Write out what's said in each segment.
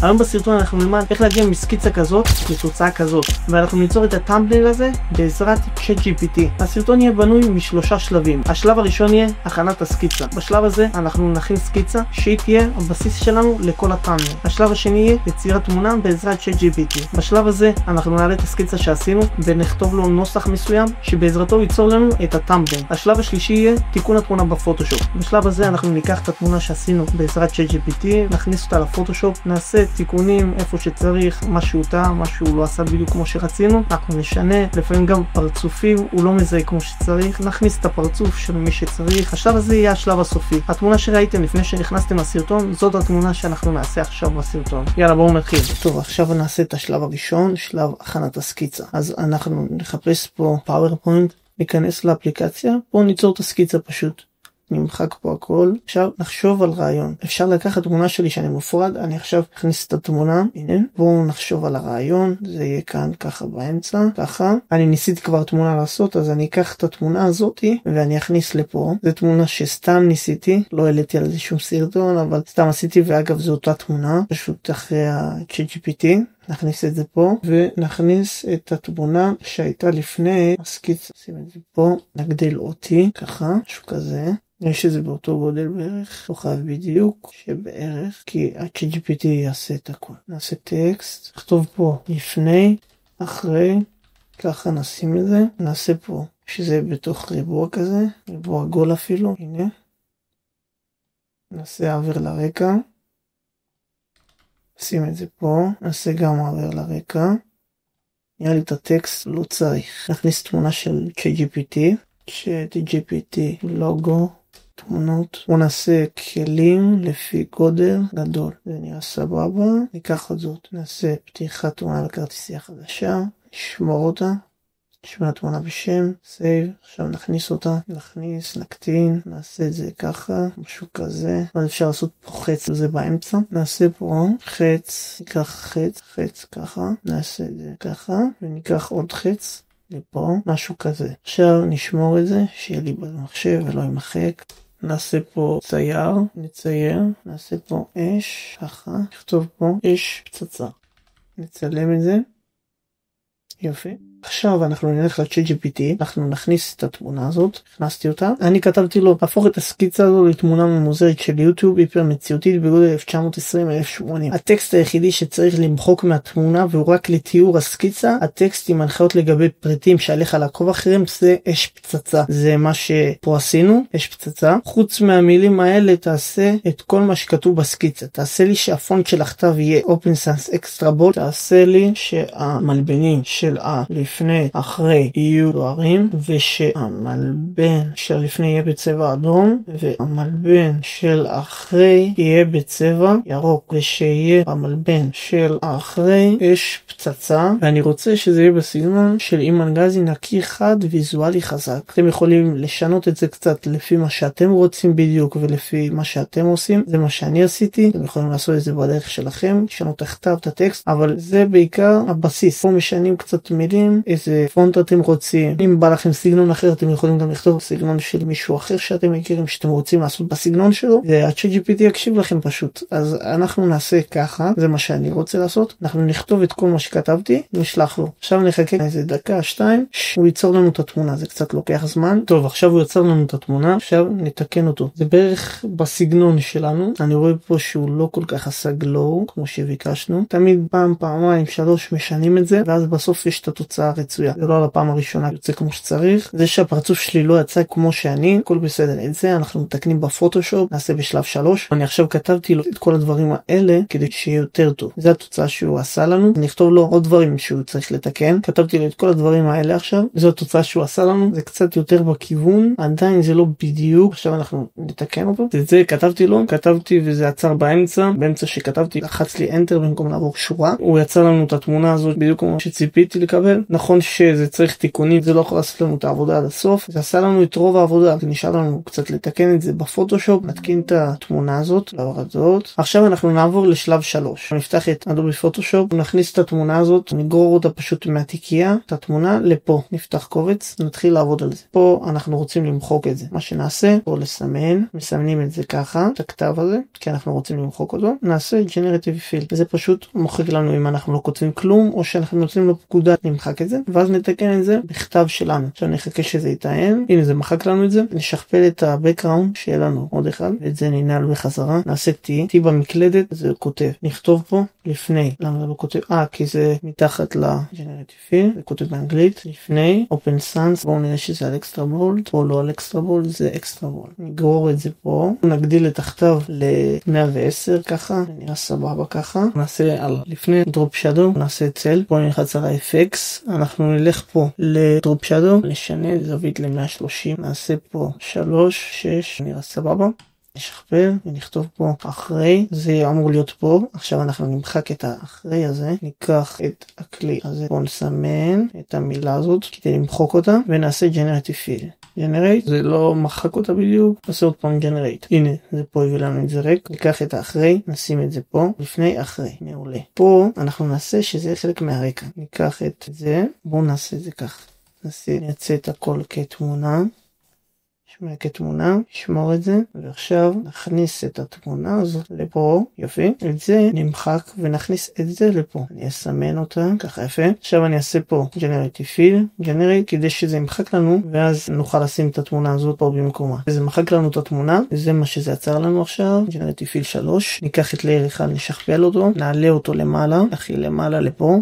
היום בסרטון אנחנו נלמד איך להגיע מסקיצה כזאת לתוצאה כזאת, ואנחנו ניצור את הטאמבנל הזה בעזרת ChatGPT. הסרטון יהיה בנוי משלושה שלבים. השלב הראשון יהיה הכנת הסקיצה. בשלב הזה אנחנו נכין סקיצה שהיא תהיה הבסיס שלנו לכל הטאמבנל. השלב השני יהיה יצירת תמונה בעזרת ChatGPT. בשלב הזה אנחנו נעלה את הסקיצה שעשינו ונכתוב לו נוסח מסוים שבעזרתו ייצור לנו את הטאמבנל. השלב השלישי יהיה תיקון התמונה בפוטושופ. בשלב הזה אנחנו ניקח את התמונה שעשינו בעזרת ChatGPT, נכניס אותה לפוטושופ, נעשה תיקונים איפה שצריך, משהו טעה, משהו לא עשה בדיוק כמו שרצינו, אנחנו נשנה, לפעמים גם פרצופים הוא לא מזהה כמו שצריך, נכניס את הפרצוף של מי שצריך. השלב הזה יהיה השלב הסופי. התמונה שראיתם לפני שנכנסתם לסרטון, זאת התמונה שאנחנו נעשה עכשיו בסרטון. יאללה, בואו נתחיל. טוב, עכשיו נעשה את השלב הראשון, שלב הכנת הסקיצה. אז אנחנו נחפש פה PowerPoint, ניכנס לאפליקציה, בואו ניצור את הסקיצה פשוט. נמחק פה הכל. עכשיו נחשוב על רעיון. אפשר לקחת תמונה שלי שאני מופרד, אני עכשיו אכניס את התמונה, הנה, בואו נחשוב על הרעיון, זה יהיה כאן ככה באמצע, ככה. אני ניסיתי כבר תמונה לעשות, אז אני אקח את התמונה הזאתי ואני אכניס לפה. זו תמונה שסתם ניסיתי, לא העליתי על זה שום סרטון, אבל סתם עשיתי, ואגב זו אותה תמונה, פשוט אחרי ה-ChatGPT. נכניס את זה פה, ונכניס את התמונה שהייתה לפני הסקיצה. שים את זה פה, נגדיל אותי, ככה, משהו כזה. יש את זה באותו גודל בערך, לא חייב בדיוק, שבערך, כי ה-ChatGPT יעשה את הכל. נעשה טקסט, נכתוב פה לפני, אחרי, ככה נשים את זה, נעשה פה, שזה בתוך ריבוע כזה, ריבוע גול אפילו, הנה. נעשה עבר לרקע. שים את זה פה, נעשה גם מעבר לרקע. נראה לי את הטקסט, לא צריך. נכניס תמונה של ChatGPT, לוגו, תמונות. בוא נעשה כלים לפי גודל גדול. זה נראה סבבה. ניקח את זאת, נעשה פתיחת תמונה בכרטיסיה חדשה, נשמור אותה. נשמע תמונה בשם, סייב, עכשיו נכניס אותה, נקטין, נעשה את זה ככה, משהו כזה, אז אפשר לעשות פה חץ, זה באמצע, נעשה פה חץ, ניקח חץ ככה, נעשה את זה ככה, וניקח עוד חץ, לפה, משהו כזה. עכשיו נשמור את זה, שיהיה לי במחשב ולא ימחק. נעשה פה צייר, נצייר, נעשה פה אש, ככה, נכתוב פה אש פצצה. נצלם את זה. יופי. עכשיו אנחנו נלך ל-ChatGPT, אנחנו נכניס את התמונה הזאת, הכנסתי אותה, אני כתבתי לו, הפוך את הסקיצה הזו לתמונה ממוזרת של יוטיוב, היפר מציאותית בגודל 1920-1080. הטקסט היחידי שצריך למחוק מהתמונה והוא רק לתיאור הסקיצה, הטקסט עם הנחיות לגבי פריטים שעליך לעקוב אחריהם, זה אש פצצה. זה מה שפה עשינו, אש פצצה. חוץ מהמילים האלה תעשה את כל מה שכתוב בסקיצה, תעשה לי שהפונט של הכתב יהיה Open Sans Extra Bold, תעשה לי שהמלבנים של לפני אחרי יהיו דברים, ושהמלבן של לפני יהיה בצבע אדום והמלבן של אחרי יהיה בצבע ירוק, ושיהיה המלבן של אחרי אש פצצה, ואני רוצה שזה יהיה בסגנון של אימן גזי נקי חד ויזואלי חזק. אתם יכולים לשנות את זה קצת לפי מה שאתם רוצים בדיוק ולפי מה שאתם עושים, זה מה שאני עשיתי. אתם יכולים לעשות את זה בדרך שלכם, לשנות את הכתב, את הטקסט, אבל זה בעיקר הבסיס. פה משנים קצת מילים, איזה פונט אתם רוצים, אם בא לכם סגנון אחר אתם יכולים גם לכתוב סגנון של מישהו אחר שאתם מכירים שאתם רוצים לעשות בסגנון שלו, וה-ChatGPT יקשיב לכם פשוט. אז אנחנו נעשה ככה, זה מה שאני רוצה לעשות, אנחנו נכתוב את כל מה שכתבתי נשלח לו. עכשיו נחכה איזה דקה, שתיים, הוא ייצור לנו את התמונה, זה קצת לוקח זמן. טוב, עכשיו הוא יצר לנו את התמונה, עכשיו נתקן אותו, זה בערך בסגנון שלנו. אני רואה פה שהוא לא כל כך עשה גלו כמו שביקשנו, תמיד פעם, פעמיים, שלוש משנים את זה, ואז בסוף יש את התוצאה הרצויה. זה לא על הפעם הראשונה יוצא כמו שצריך, זה שהפרצוף שלי לא יצא כמו שאני, הכל בסדר. את זה אנחנו מתקנים בפוטושופ, נעשה בשלב 3. אני עכשיו כתבתי לו את כל הדברים האלה כדי שיהיה יותר טוב, זה התוצאה שהוא עשה לנו. נכתוב לו עוד דברים שהוא צריך לתקן, כתבתי לו את כל הדברים האלה עכשיו, זו התוצאה שהוא עשה לנו, זה קצת יותר בכיוון, עדיין זה לא בדיוק, עכשיו אנחנו נתקן אותו. את זה כתבתי לו, כתבתי וזה עצר באמצע שכתבתי לחץ לי Enter במקום לעבור שורה, הוא יצר לנו את התמונה הזאת בדיוק כמו שציפיתי לקבל. נכון שזה צריך תיקונים, זה לא יכול לעשות לנו את העבודה עד הסוף, זה עשה לנו את רוב העבודה, זה נשאר לנו קצת לתקן את זה בפוטושופ, נתקין את התמונה הזאת, עכשיו אנחנו נעבור לשלב 3, נפתח את אדובי פוטושופ, נכניס את התמונה הזאת, נגרור אותה פשוט מהתיקייה, את התמונה לפה, נפתח קובץ, נתחיל לעבוד על זה. פה אנחנו רוצים למחוק את זה, מה שנעשה, פה לסמן, מסמנים את זה ככה, את הכתב הזה, כי אנחנו רוצים למחוק אותו, נעשה Generative Fill, וזה פשוט מוחק לנו אם אנחנו לא כותבים כלום, או שאנחנו נותנים לו פקודה, נמחק את זה, ואז נתקן את זה בכתב שלנו. עכשיו נחכה שזה יתאם, הנה זה מחק לנו את זה, נשכפל את ה-Background, שיהיה לנו עוד אחד, ואת זה ננעל בחזרה, נעשה T במקלדת, זה כותב, נכתוב פה לפני, למה זה לא כותב? כי זה מתחת ל-Generative Fill, זה כותב באנגלית, לפני, Open Sans, בואו נראה שזה על Extra Bold, או לא על Extra Bold, זה Extra Bold. נגרור את זה פה, נגדיל את הכתב ל-110 ככה, זה נראה סבבה ככה, נעשה על לפני Drop Shadow, נעשה צל, בואו נלחץ על ה-FX, אנחנו נלך פה ל-Drop Shadow, נשנה זווית ל-130, נעשה פה 3, 6, נראה סבבה. נשכפל ונכתוב פה אחרי, זה אמור להיות פה. עכשיו אנחנו נמחק את האחרי הזה, ניקח את הכלי הזה, בואו נסמן את המילה הזאת כדי למחוק אותה, ונעשה Generative Fill. Generate, זה לא מחק אותה בדיוק, נעשה עוד פעם Generate. הנה, זה פה הביא לנו את זה ריק, ניקח את האחרי, נשים את זה פה, לפני אחרי, מעולה. פה אנחנו נעשה שזה חלק מהרקע, ניקח את זה, בואו נעשה את זה כך, נעשה את הכל כתמונה, כתמונה, נשמור את זה, ועכשיו נכניס את התמונה הזאת לפה, יופי, את זה נמחק ונכניס את זה לפה, אני אסמן אותה, ככה יפה, עכשיו אני אעשה פה Generative Fill, Generate, כדי שזה ימחק לנו, ואז נוכל לשים את התמונה הזאת פה במקומה, וזה מחק לנו את התמונה, וזה מה שזה יצר לנו עכשיו, Generative Fill 3, ניקח את לייר אחד, נשכפל אותו, נעלה אותו למעלה, הכי למעלה לפה,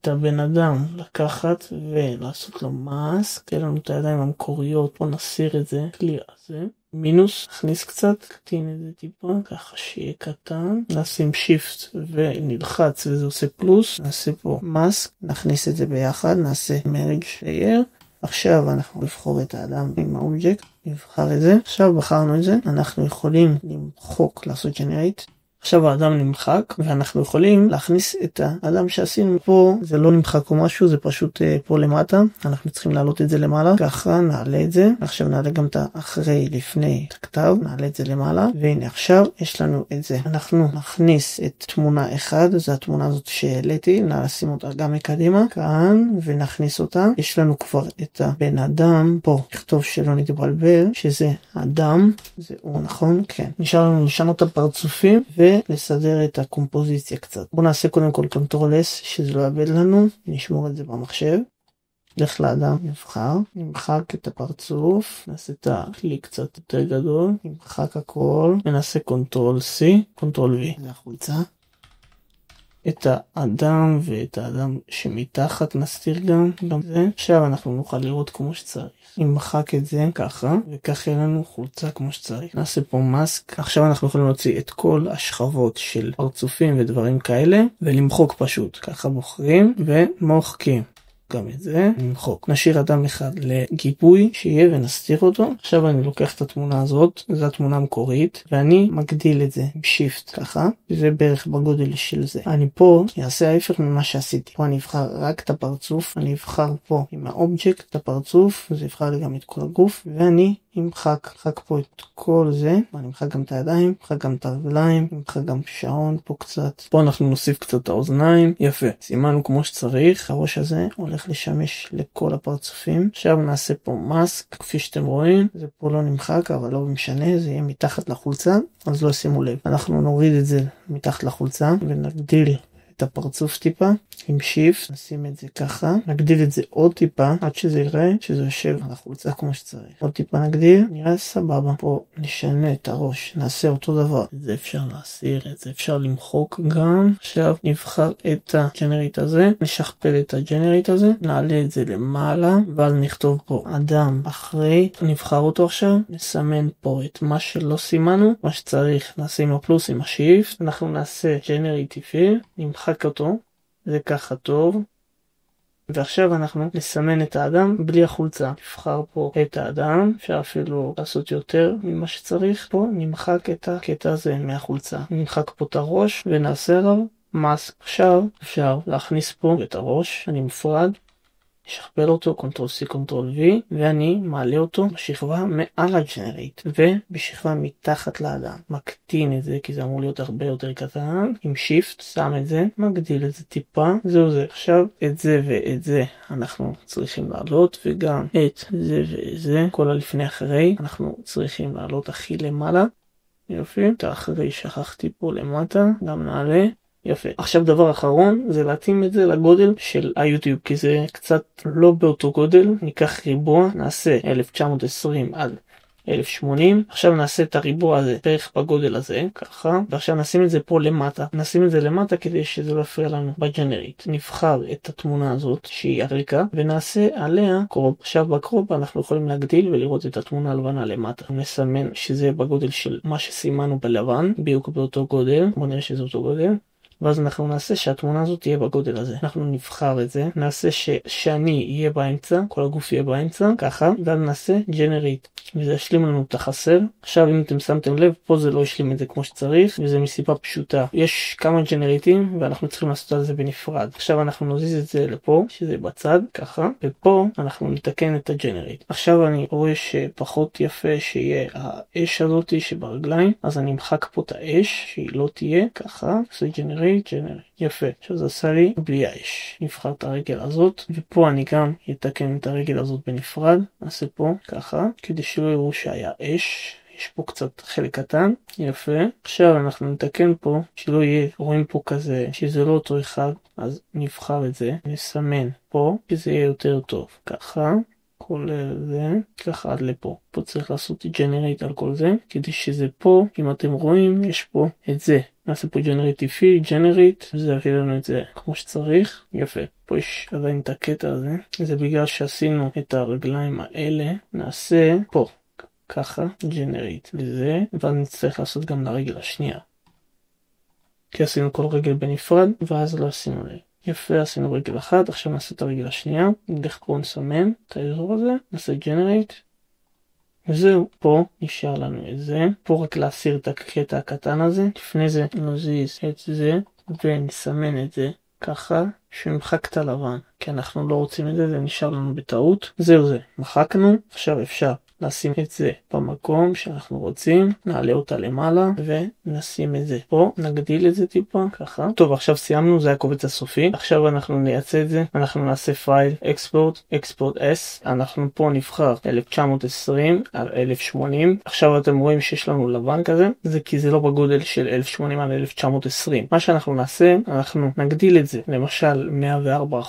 את הבן אדם לקחת ולעשות לו מאסק, תהיה לנו את הידיים המקוריות, פה נסיר את זה, כלי הזה, מינוס, נכניס קצת, קטין את זה טיפה, ככה שיהיה קטן, נשים שיפט ונלחץ וזה עושה פלוס, נעשה פה מאסק, נכניס את זה ביחד, נעשה מרג' לייר, עכשיו אנחנו נבחור את האדם עם האובייקט, נבחר את זה, עכשיו בחרנו את זה, אנחנו יכולים למחוק, לעשות ג'נרייט, עכשיו האדם נמחק, ואנחנו יכולים להכניס את האדם שעשינו פה, זה לא נמחק או משהו, זה פשוט פה למטה, אנחנו צריכים להעלות את זה למעלה, ככה נעלה את זה, עכשיו נעלה גם את האחרי לפני את הכתב, נעלה את זה למעלה, והנה עכשיו יש לנו את זה, אנחנו נכניס את תמונה 1, זו התמונה הזאת שהעליתי, נשים אותה גם מקדימה, כאן, ונכניס אותה, יש לנו כבר את הבן אדם, פה, נכתוב שלא נתבלבל, שזה אדם, זה הוא נכון, כן, נשאר לנו לשנות את הפרצופים, ולסדר את הקומפוזיציה קצת. בואו נעשה קודם כל Ctrl S, שזה לא יאבד לנו, נשמור את זה במחשב. לך לאדם, נבחר, נמחק את הפרצוף, נעשה את הכלי קצת יותר גדול, נמחק הכל, ונעשה Ctrl C, Ctrl V, זה החולצה. את האדם ואת האדם שמתחת נסתיר גם זה. עכשיו אנחנו נוכל לראות כמו שצריך. נמחק את זה ככה, וכך יהיה לנו חולצה כמו שצריך. נעשה פה מאסק. עכשיו אנחנו יכולים להוציא את כל השכבות של פרצופים ודברים כאלה, ולמחוק פשוט. ככה בוחרים ומוחקים. גם את זה נמחוק. נשאיר אדם אחד לגיבוי שיהיה ונסתיר אותו. עכשיו אני לוקח את התמונה הזאת, זו התמונה המקורית, ואני מגדיל את זה עם שיפט ככה, זה בערך בגודל של זה. אני פה אעשה ההפך ממה שעשיתי. פה אני אבחר רק את הפרצוף, אני אבחר פה עם האובייקט את הפרצוף, זה יבחר לי גם את כל הגוף, ואני אמחק פה את כל זה, אני אמחק גם את הידיים, אמחק גם את הרגליים, אמחק גם שעון פה קצת. פה אנחנו נוסיף קצת את האוזניים, יפה. סימנו כמו שצריך, הראש הזה הולך לשמש לכל הפרצופים. עכשיו נעשה פה מאסק, כפי שאתם רואים, זה פה לא נמחק, אבל לא משנה, זה יהיה מתחת לחולצה, אז לא שימו לב. אנחנו נוריד את זה מתחת לחולצה, ונגדיל את הפרצוף טיפה, עם שיפט, נשים את זה ככה, נגדיל את זה עוד טיפה, עד שזה יראה שזה יושב על החולצה כמו שצריך. עוד טיפה נגדיל, נראה סבבה. פה נשנה את הראש, נעשה אותו דבר. את זה אפשר להסיר, את זה אפשר למחוק גם. עכשיו נבחר את הג'נרייט הזה, נשכפל את הג'נרייט הזה, נעלה את זה למעלה, ואז נכתוב פה אדם אחרי, נבחר אותו עכשיו, נסמן פה את מה שלא סימנו, מה שצריך נשים לו פלוס עם השיפט, אנחנו נעשה Generative Fill, נמחק אותו, זה ככה טוב, ועכשיו אנחנו נסמן את האדם בלי החולצה. נבחר פה את האדם, אפשר אפילו לעשות יותר ממה שצריך. פה נמחק את הקטע הזה מהחולצה, נמחק פה את הראש ונעשה עליו מאסק. עכשיו אפשר להכניס פה את הראש, אני מפרד, שכפל אותו, Ctrl C, Ctrl V, ואני מעלה אותו בשכבה מעל הג'נרייט, ובשכבה מתחת לאדם. מקטין את זה, כי זה אמור להיות הרבה יותר קטן. עם Shift, שם את זה, מגדיל את זה טיפה. זהו זה. עכשיו, את זה ואת זה אנחנו צריכים לעלות, וגם את זה ואת זה, כל הלפני אחרי, אנחנו צריכים לעלות הכי למעלה. יופי. את האחרי שכחתי פה למטה, גם נעלה. יפה. עכשיו דבר אחרון זה להתאים את זה לגודל של היוטיוב, כי זה קצת לא באותו גודל. ניקח ריבוע, נעשה 1920 עד 1080. עכשיו נעשה את הריבוע הזה בערך בגודל הזה, ככה, ועכשיו נשים את זה פה למטה. נשים את זה למטה כדי שזה לא יפריע לנו בג'נרייט. נבחר את התמונה הזאת שהיא הריקה, ונעשה עליה קרופ. עכשיו בקרופ אנחנו יכולים להגדיל ולראות את התמונה הלבנה למטה. נסמן שזה בגודל של מה שסימנו בלבן, בדיוק באותו גודל. בוא נראה שזה אותו גודל. ואז אנחנו נעשה שהתמונה הזאת תהיה בגודל הזה. אנחנו נבחר את זה, נעשה שאני יהיה באמצע, כל הגוף יהיה באמצע, ככה, ואז נעשה Generate, וזה ישלים לנו את החסר. עכשיו אם אתם שמתם לב, פה זה לא ישלים את זה כמו שצריך, וזה מסיבה פשוטה. יש כמה ג'נרייטים, ואנחנו צריכים לעשות על זה בנפרד. עכשיו אנחנו נזיז את זה לפה, שזה בצד, ככה, ופה אנחנו נתקן את הג'נרייט. עכשיו אני רואה שפחות יפה שיהיה האש הזאת שברגליים, אז אני אמחק פה את האש, שהיא לא תהיה, ככה, עושה Generate. יפה, עכשיו זה עשה לי בלי האש. נבחר את הרגל הזאת, ופה אני גם אתקן את הרגל הזאת בנפרד. נעשה פה ככה, כדי שלא יראו שהיה אש. יש פה קצת חלק קטן, יפה. עכשיו אנחנו נתקן פה, שלא יהיה, רואים פה כזה, שזה לא אותו אחד, אז נבחר את זה, נסמן פה, שזה יהיה יותר טוב. ככה, כולל זה, ככה עד לפה. פה צריך לעשות Generate על כל זה, כדי שזה פה, אם אתם רואים, יש פה את זה. נעשה פה Generate, וזה יביא לנו את זה כמו שצריך. יפה. פה יש עדיין את הקטע הזה. זה בגלל שעשינו את הרגליים האלה. נעשה פה, ככה, Generate וזה, ואז נצטרך לעשות גם לרגל השנייה. כי עשינו כל רגל בנפרד, ואז לא עשינו לב. יפה, עשינו רגל אחת, עכשיו נעשה את הרגל השנייה. נלך פה נסמן את האזור הזה, נעשה Generate. וזהו, פה נשאר לנו את זה. פה רק להסיר את הקטע הקטן הזה. לפני זה נזיז את זה ונסמן את זה ככה שמחק את הלבן, כי אנחנו לא רוצים את זה, זה נשאר לנו בטעות. זהו זה, מחקנו. עכשיו אפשר נשים את זה במקום שאנחנו רוצים, נעלה אותה למעלה ונשים את זה פה, נגדיל את זה טיפה ככה. טוב, עכשיו סיימנו, זה הקובץ הסופי. עכשיו אנחנו נייצא את זה, אנחנו נעשה פייל export s, אנחנו פה נבחר 1920 על 1080. עכשיו אתם רואים שיש לנו לבן כזה, זה כי זה לא בגודל של 1080 על 1920. מה שאנחנו נעשה, אנחנו נגדיל את זה למשל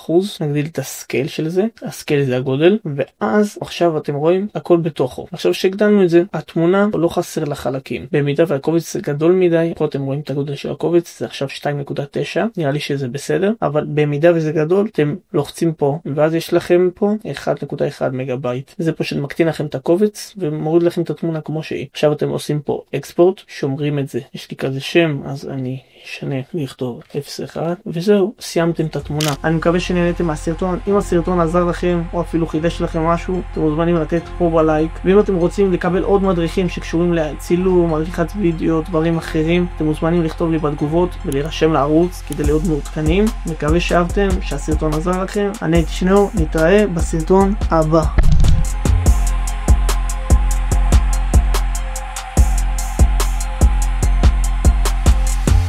104%, נגדיל את הסקייל של זה, הסקייל זה הגודל, ואז עכשיו אתם רואים הכל בתוכו. עכשיו שהגדלנו את זה, התמונה לא חסר לחלקים. במידה והקובץ גדול מדי, פה אתם רואים את הגודל של הקובץ, זה עכשיו 2.9, נראה לי שזה בסדר, אבל במידה וזה גדול, אתם לוחצים פה, ואז יש לכם פה 1.1 מגבייט. זה פשוט מקטין לכם את הקובץ, ומוריד לכם את התמונה כמו שהיא. עכשיו אתם עושים פה אקספורט, שומרים את זה. יש לי כזה שם, אז אני אשנה לכתוב 01, וזהו, סיימתם את התמונה. אני מקווה שנהנתם מהסרטון. אם הסרטון עזר לכם, או אפילו חידש לכם משהו, אתם מוזמנים לתת פה בלייק. ואם אתם רוצים לקבל עוד מדריכים שקשורים לצילום, עריכת וידאו, דברים אחרים, אתם מוזמנים לכתוב לי בתגובות ולהירשם לערוץ כדי להיות מעודכנים. מקווה שאהבתם, שהסרטון עזר לכם. אני הייתי שניאור, נתראה בסרטון הבא.